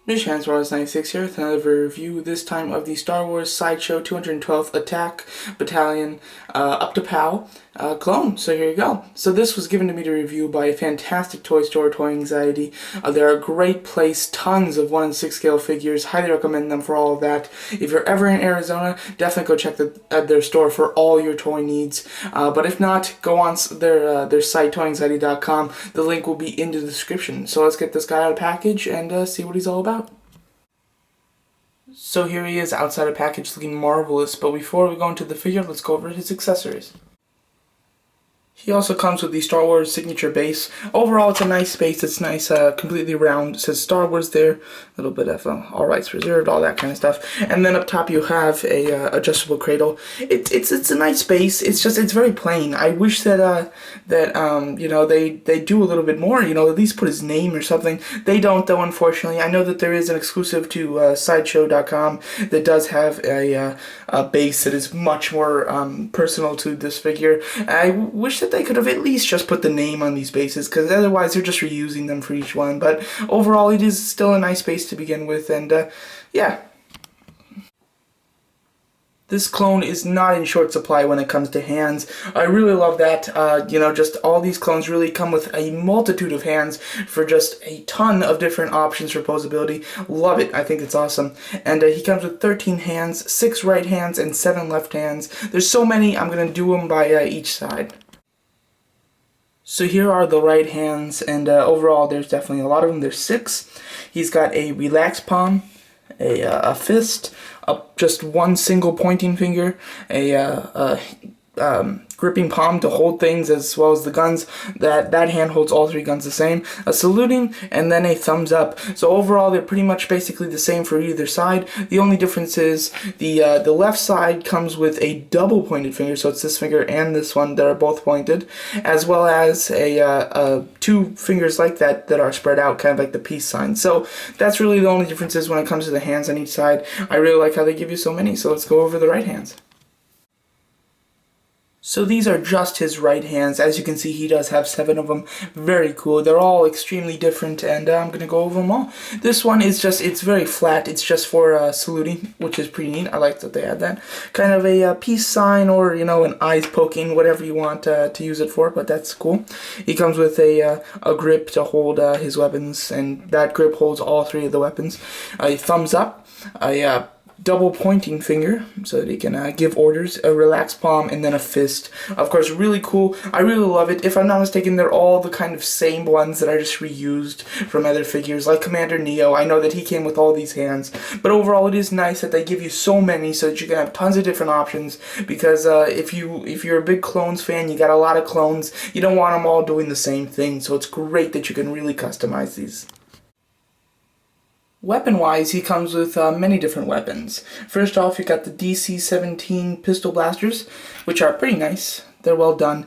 Mission Wars 96 here with another review, this time of the Star Wars Sideshow 212th Attack Battalion Utapau clone. So here you go. So this was given to me to review by a fantastic toy store, Toy Anxiety. They're a great place, tons of 1 in 6 scale figures, highly recommend them for all of that. If you're ever in Arizona, definitely go check their store for all your toy needs. But if not, go on their site, toyanxiety.com. The link will be in the description. So let's get this guy out of the package and see what he's all about. So here he is outside a package looking marvelous, but before we go into the figure, let's go over his accessories. He also comes with the Star Wars signature base. Overall, it's a nice base. It's nice, completely round. It says Star Wars there. A little bit of all rights reserved, all that kind of stuff. And then up top, you have a adjustable cradle. It's a nice base. It's very plain. I wish that you know, they do a little bit more. You know, at least put his name or something. They don't though, unfortunately. I know that there is an exclusive to Sideshow.com that does have a base that is much more personal to this figure. I wish that they could have at least just put the name on these bases, because otherwise they're just reusing them for each one. But overall, it is still a nice base to begin with, and yeah. This clone is not in short supply when it comes to hands. I really love that. You know, just all these clones really come with a multitude of hands for just a ton of different options for posability. Love it. I think it's awesome. And he comes with 13 hands, 6 right hands, and 7 left hands. There's so many, I'm going to do them by each side. So here are the right hands, and overall there's definitely a lot of them. There's 6. He's got a relax palm, a fist, just one single pointing finger, a gripping palm to hold things, as well as the guns. That hand holds all 3 guns the same. A saluting, and then a thumbs up. So overall, they're pretty much basically the same for either side. The only difference is the left side comes with a double pointed finger, so it's this finger and this one that are both pointed, as well as a 2 fingers like that are spread out, kind of like the peace sign. So that's really the only differences when it comes to the hands on each side. I really like how they give you so many. So let's go over the right hands. So these are just his right hands. As you can see, he does have 7 of them. Very cool. They're all extremely different, and I'm going to go over them all. This one is just, it's very flat. It's just for saluting, which is pretty neat. I like that they had that. Kind of a peace sign, or, you know, an eyes poking, whatever you want to use it for, but that's cool. He comes with a grip to hold his weapons, and that grip holds all 3 of the weapons. A thumbs up, a double pointing finger so that he can give orders, a relaxed palm, and then a fist. Of course, really cool. I really love it. If I'm not mistaken, they're all the kind of same ones that I just reused from other figures, like Commander Neo. I know that he came with all these hands, but overall it is nice that they give you so many so that you can have tons of different options, because if you're a big clones fan, you got a lot of clones, you don't want them all doing the same thing, so it's great that you can really customize these. Weapon-wise, he comes with many different weapons. First off, you got the DC-17 pistol blasters, which are pretty nice. They're well done.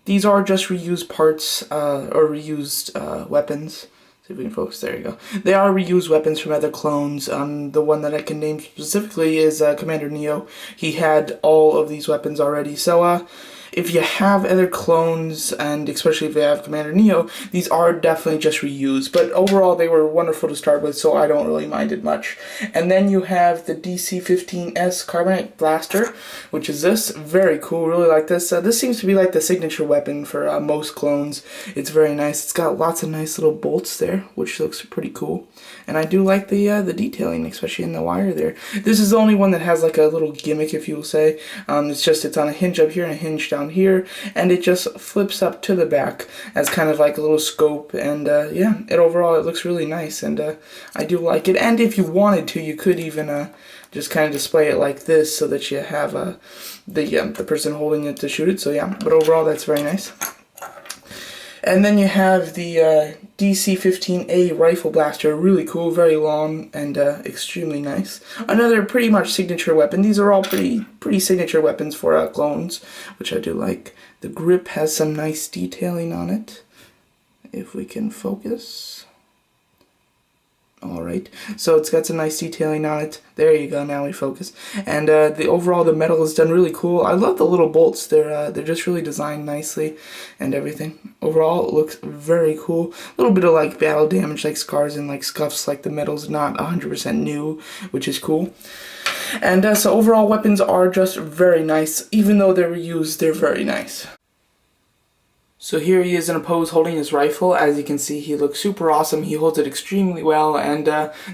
These are just reused parts, or reused weapons. See if we can focus. There you go. They are reused weapons from other clones. The one that I can name specifically is Commander Neo. He had all of these weapons already. So, if you have other clones, and especially if you have Commander Neo, these are definitely just reused. But overall, they were wonderful to start with, so I don't really mind it much. And then you have the DC-15S Carbonite Blaster, which is this. Very cool. Really like this. This seems to be like the signature weapon for most clones. It's very nice. It's got lots of nice little bolts there, which looks pretty cool. And I do like the detailing, especially in the wire there. This is the only one that has like a little gimmick, if you will say. It's on a hinge up here and a hinge down here, and it just flips up to the back as kind of like a little scope, and yeah, overall it looks really nice, and I do like it. And if you wanted to, you could even just kind of display it like this so that you have the person holding it to shoot it. So yeah, but overall that's very nice. And then you have the DC-15A Rifle Blaster, really cool, very long, and extremely nice. Another pretty much signature weapon. These are all pretty signature weapons for clones, which I do like. The grip has some nice detailing on it, if we can focus. Alright. right. So it's got some nice detailing on it. There you go, now we focus. And the metal is done really cool. I love the little bolts. They're just really designed nicely and everything. Overall, it looks very cool. A little bit of like battle damage, like scars and like scuffs, like the metal's not 100% new, which is cool. And so overall, weapons are just very nice. Even though they're reused, they're very nice. So here he is in a pose holding his rifle. As you can see, he looks super awesome. He holds it extremely well and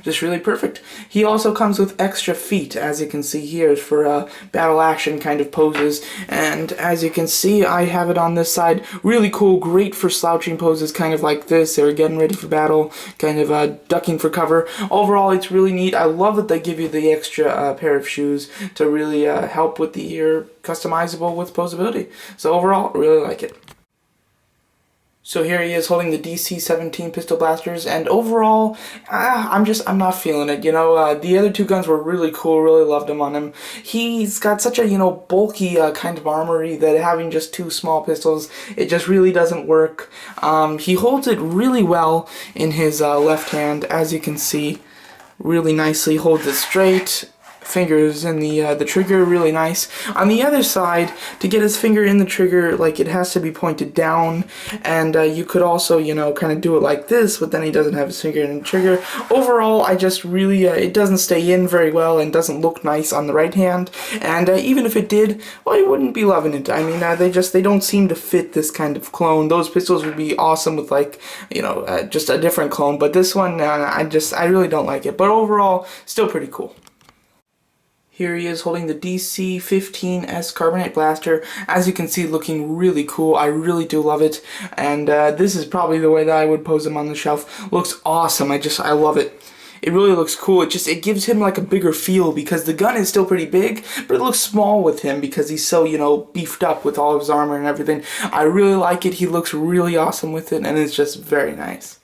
just really perfect. He also comes with extra feet, as you can see here, for battle action kind of poses. And as you can see, I have it on this side. Really cool, great for slouching poses, kind of like this, or getting ready for battle, kind of ducking for cover. Overall, it's really neat. I love that they give you the extra pair of shoes to really help with the ear, customizable with posability. So overall, really like it. So here he is holding the DC-17 pistol blasters, and overall, I'm not feeling it, you know. The other two guns were really cool, really loved them on him. He's got such a, you know, bulky kind of armory that having just two small pistols, it just really doesn't work. He holds it really well in his left hand, as you can see, really nicely holds it straight. Fingers in the trigger, really nice. On the other side, to get his finger in the trigger, like, it has to be pointed down, and you could also, you know, kind of do it like this, but then he doesn't have his finger in the trigger. Overall, I just really, it doesn't stay in very well and doesn't look nice on the right hand, and even if it did, well, I wouldn't be loving it. I mean, they don't seem to fit this kind of clone. Those pistols would be awesome with, like, you know, just a different clone, but this one, I really don't like it. But overall, still pretty cool. Here he is holding the DC-15S Carbonite Blaster. As you can see, looking really cool. I really do love it. And this is probably the way that I would pose him on the shelf. Looks awesome. I love it. It really looks cool. It gives him like a bigger feel because the gun is still pretty big, but it looks small with him because he's so, you know, beefed up with all of his armor and everything. I really like it. He looks really awesome with it, and it's just very nice.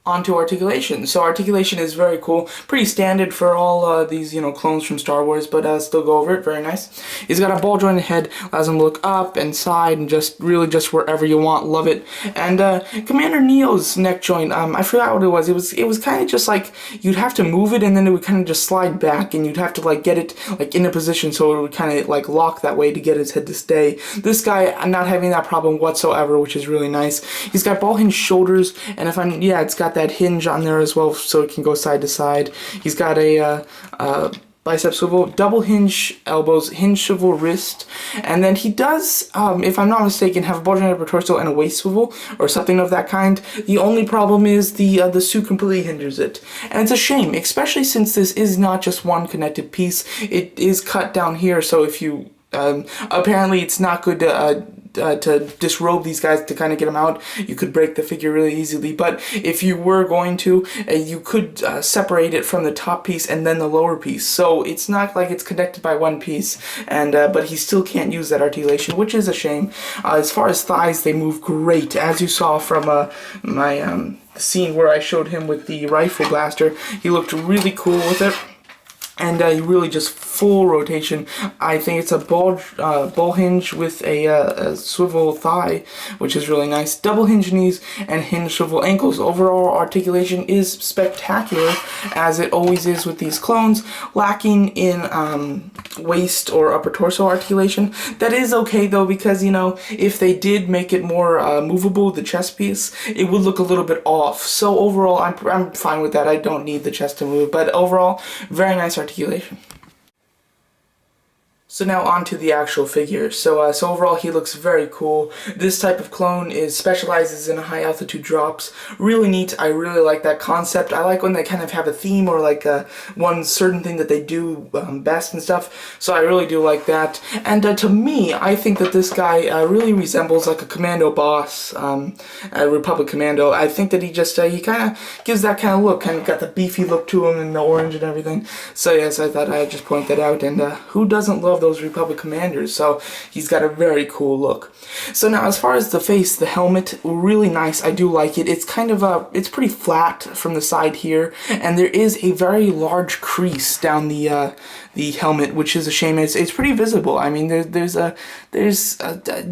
Onto articulation. So articulation is very cool, pretty standard for all these, you know, clones from Star Wars, but still go over it, very nice. He's got a ball jointed head, allows him to look up and side and just wherever you want, love it. And Commander Neo's neck joint, I forgot what it was. It was kind of just like you'd have to move it and then it would kind of just slide back and you'd have to like get it like in a position so it would kind of like lock that way to get his head to stay. This guy, I'm not having that problem whatsoever, which is really nice. He's got ball hinge shoulders, and it's got that hinge on there as well so it can go side to side. He's got a bicep swivel, double hinge elbows, hinge swivel wrist, and then he does, if I'm not mistaken, have a ball joint upper torso and a waist swivel or something of that kind. The only problem is the suit completely hinders it, and it's a shame, especially since this is not just one connected piece. It is cut down here, so if you apparently it's not good to disrobe these guys to kind of get them out. You could break the figure really easily, but if you were going to, you could separate it from the top piece and then the lower piece. So it's not like it's connected by one piece, and but he still can't use that articulation, which is a shame. As far as thighs, they move great, as you saw from my scene where I showed him with the rifle blaster. He looked really cool with it. And really just full rotation. I think it's a ball hinge with a swivel thigh, which is really nice. Double hinge knees and hinge swivel ankles. Overall articulation is spectacular, as it always is with these clones. Lacking in waist or upper torso articulation. That is okay though, because, you know, if they did make it more movable, the chest piece, it would look a little bit off. So overall, I'm fine with that. I don't need the chest to move, but overall, very nice articulation. So now on to the actual figure. So overall he looks very cool. This type of clone specializes in high altitude drops. Really neat. I really like that concept. I like when they kind of have a theme or like one certain thing that they do best and stuff. So I really do like that. And to me, I think that this guy really resembles like a commando boss, a Republic Commando. I think that he kind of gives that kind of look, kind of got the beefy look to him and the orange and everything. So yes, I thought I'd just point that out. And who doesn't love of those Republic commanders, so he's got a very cool look. So now as far as the face, the helmet, really nice. I do like it. It's kind of it's pretty flat from the side here, and there is a very large crease down the helmet, which is a shame. It's pretty visible. I mean, there's a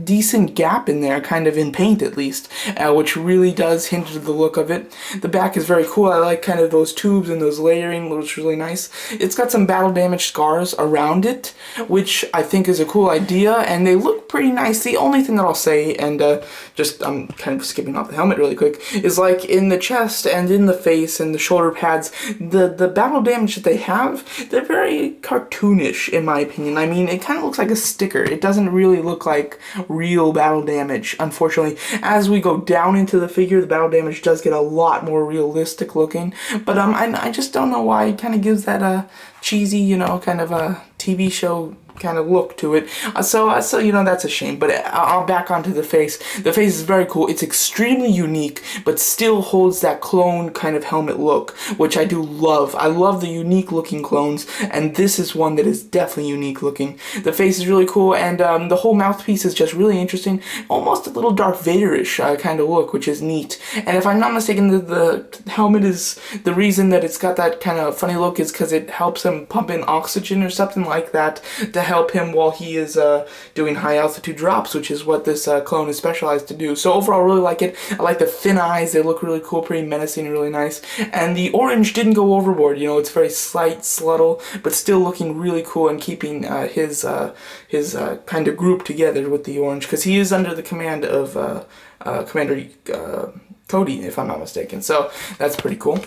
decent gap in there, kind of in paint at least, which really does hinder the look of it. The back is very cool. I like kind of those tubes and those layering, looks really nice. It's got some battle damage scars around it, which I think is a cool idea, and they look pretty nice. The only thing that I'll say, and I'm kind of skipping off the helmet really quick, is like in the chest and in the face and the shoulder pads, the battle damage that they have, they're very cartoonish in my opinion. I mean, it kind of looks like a sticker. It doesn't really look like real battle damage, unfortunately. As we go down into the figure, the battle damage does get a lot more realistic looking, but I just don't know why it kind of gives that cheesy, you know, kind of a TV show kind of look to it. So you know, that's a shame. But I'll back onto the face. The face is very cool. It's extremely unique, but still holds that clone kind of helmet look, which I do love. I love the unique looking clones, and this is one that is definitely unique looking. The face is really cool, and the whole mouthpiece is just really interesting. Almost a little Darth Vader-ish kind of look, which is neat. And if I'm not mistaken, the helmet is the reason that it's got that kind of funny look is because it helps him pump in oxygen or something like that to help him while he is doing high altitude drops, which is what this clone is specialized to do. So overall, I really like it. I like the thin eyes. They look really cool, pretty menacing, and really nice. And the orange didn't go overboard. You know, it's very slight, subtle, but still looking really cool and keeping his kind of group together with the orange, because he is under the command of Commander Cody, if I'm not mistaken. So that's pretty cool.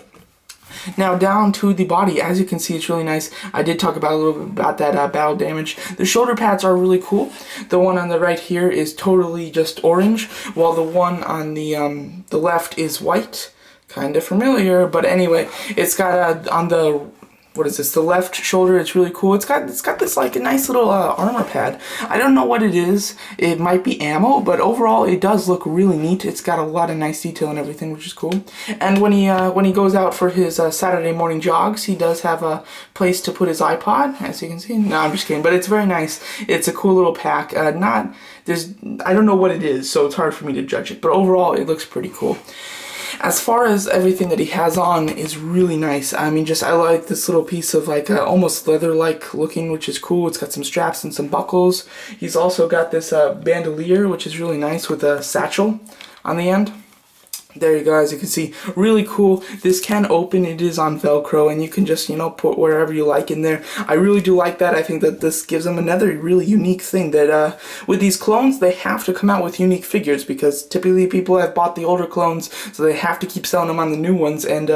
Now down to the body, as you can see, it's really nice. I did talk about a little bit about that battle damage. The shoulder pads are really cool. The one on the right here is totally just orange, while the one on the left is white. Kind of familiar, but anyway, it's got on the, what is this, the left shoulder, it's really cool. It's got this like a nice little armor pad. I don't know what it is. It might be ammo, but overall it does look really neat. It's got a lot of nice detail and everything, which is cool. And when he goes out for his Saturday morning jogs, he does have a place to put his iPod, as you can see. No, I'm just kidding, but it's very nice. It's a cool little pack. I don't know what it is, so it's hard for me to judge it, but overall it looks pretty cool. As far as everything that he has on is really nice. I mean, I like this little piece of like almost leather-like looking, which is cool. It's got some straps and some buckles. He's also got this bandolier, which is really nice, with a satchel on the end. There you go, as you can see, really cool. This can open, it is on Velcro, and you can just, you know, put wherever you like in there. I really do like that. I think that this gives them another really unique thing, that with these clones, they have to come out with unique figures, because typically people have bought the older clones, so they have to keep selling them on the new ones, and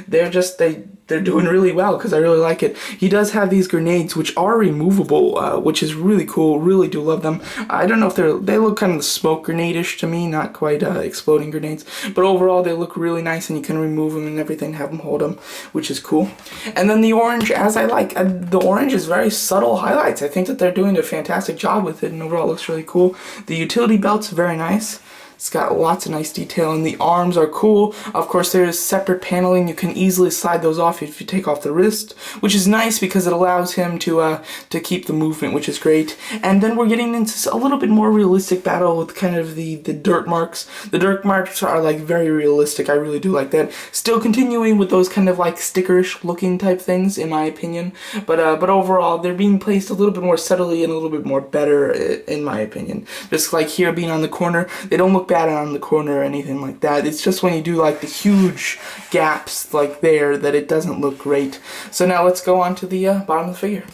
they're doing really well, because I really like it. He does have these grenades, which are removable, which is really cool. Really do love them. I don't know if they look kind of smoke grenade-ish to me, not quite exploding grenades, but overall they look really nice, and you can remove them and everything, have them hold them, which is cool. And then the orange, as I like, the orange is very subtle highlights. I think that they're doing a fantastic job with it, and overall it looks really cool. The utility belt's very nice. It's got lots of nice detail, and the arms are cool. Of course, there is separate paneling. You can easily slide those off if you take off the wrist, which is nice because it allows him to keep the movement, which is great. And then we're getting into a little bit more realistic battle with kind of the dirt marks. The dirt marks are like very realistic. I really do like that. Still continuing with those kind of like stickerish looking type things, in my opinion. But overall, they're being placed a little bit more subtly and a little bit more better, in my opinion. Just like here being on the corner, they don't look bad on the corner or anything like that. It's just when you do like the huge gaps like there that it doesn't look great. So now let's go on to the bottom of the figure.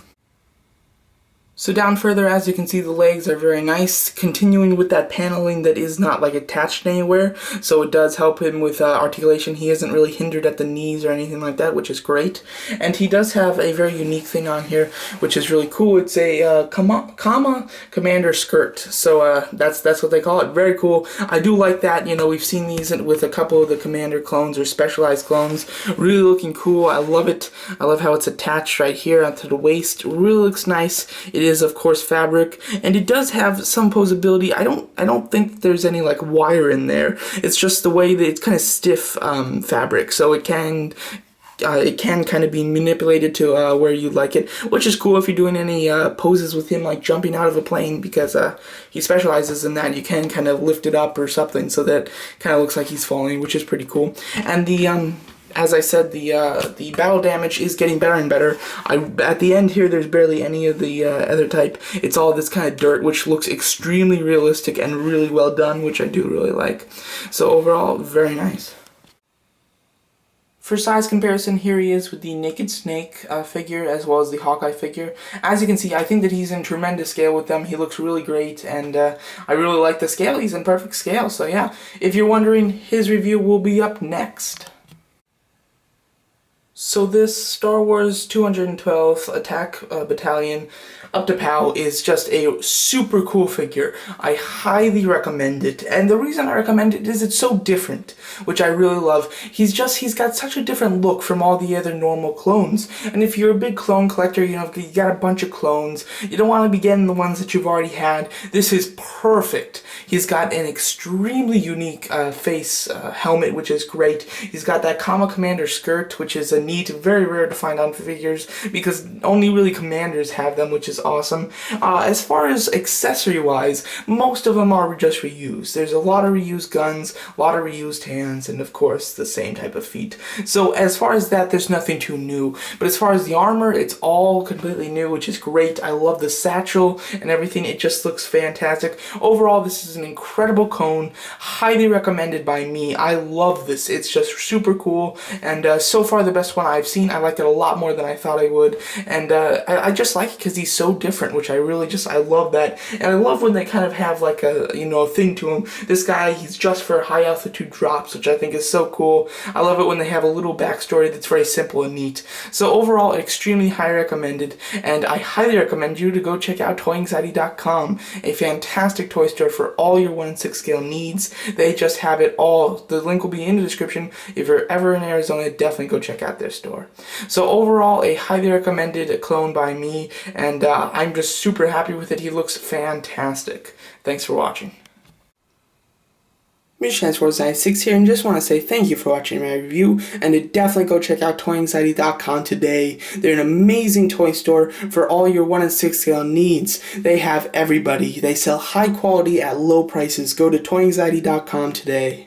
So down further, as you can see, the legs are very nice, continuing with that paneling that is not like attached anywhere, so it does help him with articulation. He isn't really hindered at the knees or anything like that, which is great. And he does have a very unique thing on here, which is really cool. It's a comma commander skirt, so that's what they call it. Very cool. I do like that. You know, we've seen these with a couple of the commander clones or specialized clones. Really looking cool. I love it. I love how it's attached right here onto the waist. Really looks nice. It is, of course, fabric, and it does have some posability. I don't think there's any like wire in there. It's just the way that it's kind of stiff fabric, so it can it can kind of be manipulated to where you like it, which is cool if you're doing any poses with him, like jumping out of a plane, because he specializes in that. You can kind of lift it up or something so that kind of looks like he's falling, which is pretty cool. And the as I said, the battle damage is getting better and better. At the end here, there's barely any of the other type. It's all this kind of dirt, which looks extremely realistic and really well done, which I do really like. So overall, very nice. For size comparison, here he is with the Naked Snake figure as well as the Hawkeye figure. As you can see, I think that he's in tremendous scale with them. He looks really great, and I really like the scale. He's in perfect scale, so yeah. If you're wondering, his review will be up next. So this Star Wars 212th Attack Battalion Utapau is just a super cool figure. I highly recommend it, and the reason I recommend it is it's so different, which I really love. He's got such a different look from all the other normal clones, and if you're a big clone collector, you know, you got a bunch of clones, you don't want to be getting the ones that you've already had. This is perfect. He's got an extremely unique face helmet, which is great. He's got that Comma Commander skirt, which is a neat, very rare to find on figures, because only really commanders have them, which is awesome. As far as accessory-wise, most of them are just reused. There's a lot of reused guns, a lot of reused hands, and of course, the same type of feet. So as far as that, there's nothing too new. But as far as the armor, it's all completely new, which is great. I love the satchel and everything. It just looks fantastic. Overall, this is an incredible cone. Highly recommended by me. I love this. It's just super cool, and so far the best one I've seen. I like it a lot more than I thought I would, and I just like it because he's so different, which I love that. And I love when they kind of have like a, you know, a thing to him. This guy, he's just for high altitude drops, which I think is so cool. I love it when they have a little backstory that's very simple and neat. So overall, extremely high recommended, and I highly recommend you to go check out toyanxiety.com, a fantastic toy store for all your 1/6 scale needs. They just have it all. The link will be in the description. If you're ever in Arizona, definitely go check out their store. So overall, a highly recommended clone by me, and I'm just super happy with it. He looks fantastic. Thanks for watching. MishTransforce96 here, and just want to say thank you for watching my review, and to definitely go check out toyanxiety.com today. They're an amazing toy store for all your 1/6 scale needs. They have everybody. They sell high quality at low prices. Go to toyanxiety.com today.